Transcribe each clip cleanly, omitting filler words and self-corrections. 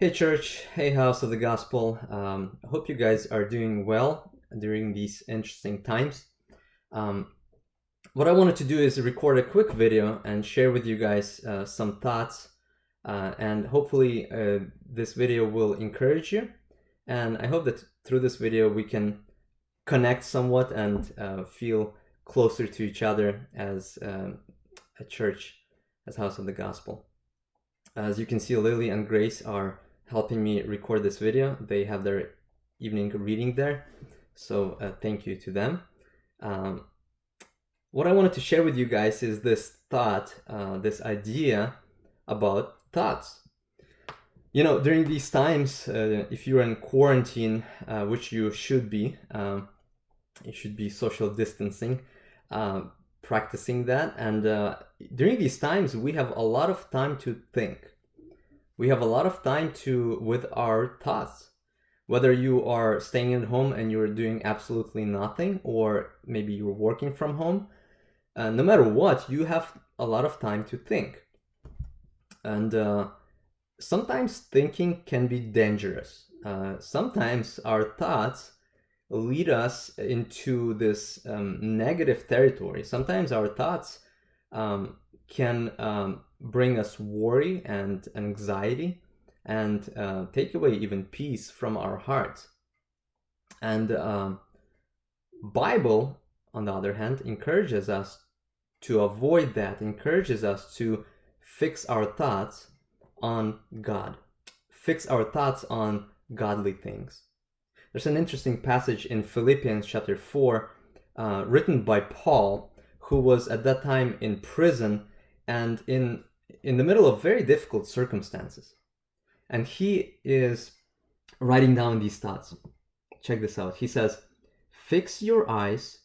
Hey church, hey house of the gospel. I hope you guys are doing well during these interesting times. What I wanted to do is record a quick video and share with you guys some thoughts, and hopefully this video will encourage you. And I hope that through this video we can connect somewhat and feel closer to each other as a church, as house of the gospel. As you can see, Lily and Grace are helping me record this video. They have their evening reading there, so thank you to them. What I wanted to share with you guys is this thought, this idea about thoughts. You know, during these times, if you're in quarantine, which you should be social distancing, practicing that, and during these times we have a lot of time to think. We have a lot of time with our thoughts, whether you are staying at home and you're doing absolutely nothing, or maybe you're working from home. No matter what, you have a lot of time to think, and sometimes thinking can be dangerous. Sometimes our thoughts lead us into this negative territory. Sometimes our thoughts can bring us worry and anxiety, and take away even peace from our hearts. And Bible, on the other hand, encourages us to avoid that, encourages us to fix our thoughts on God, fix our thoughts on godly things. There's an interesting passage in Philippians chapter 4, written by Paul, who was at that time in prison and in the middle of very difficult circumstances. And he is writing down these thoughts. Check this out. He says, "Fix your eyes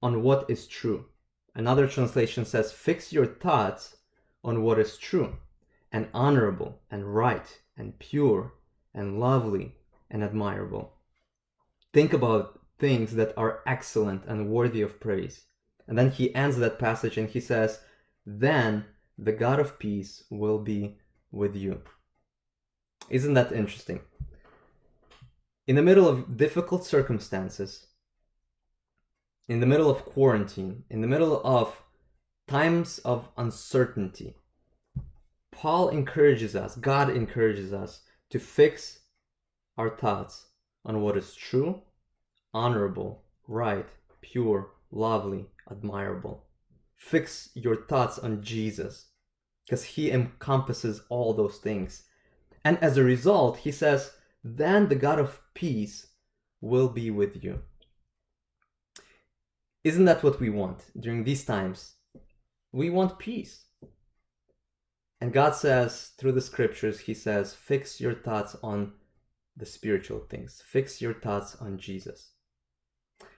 on what is true." Another translation says, "Fix your thoughts on what is true and honorable and right and pure and lovely and admirable. Think about things that are excellent and worthy of praise." And then he ends that passage and he says, "Then the God of peace will be with you." Isn't that interesting? In the middle of difficult circumstances, in the middle of quarantine, in the middle of times of uncertainty, Paul encourages us, God encourages us to fix our thoughts on what is true, honorable, right, pure, lovely, admirable. Fix your thoughts on Jesus, because he encompasses all those things. And as a result, he says, "Then the God of peace will be with you." Isn't that what we want during these times? We want peace. And God says, through the scriptures, he says, fix your thoughts on the spiritual things. Fix your thoughts on Jesus.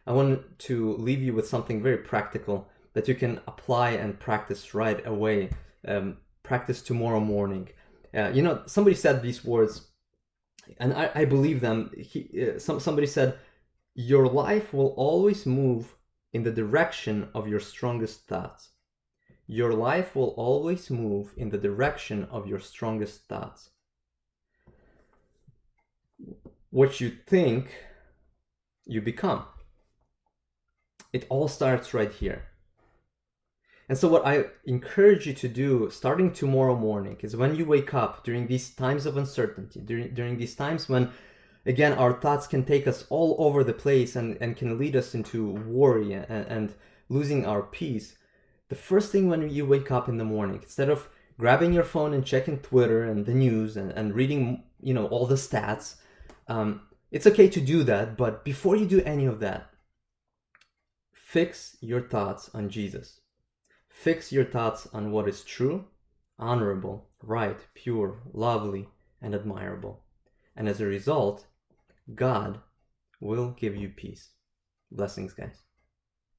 I want to leave you with something very practical that you can apply and practice right away. Practice tomorrow morning. Somebody said these words, and I believe them. Somebody said, "Your life will always move in the direction of your strongest thoughts." Your life will always move in the direction of your strongest thoughts. What you think, you become. It all starts right here. And so what I encourage you to do starting tomorrow morning is, when you wake up during these times of uncertainty, during these times when, again, our thoughts can take us all over the place and can lead us into worry and losing our peace, the first thing when you wake up in the morning, instead of grabbing your phone and checking Twitter and the news and reading, all the stats, it's okay to do that, but before you do any of that, fix your thoughts on Jesus. Fix your thoughts on what is true, honorable, right, pure, lovely, and admirable. And as a result, God will give you peace. Blessings, guys.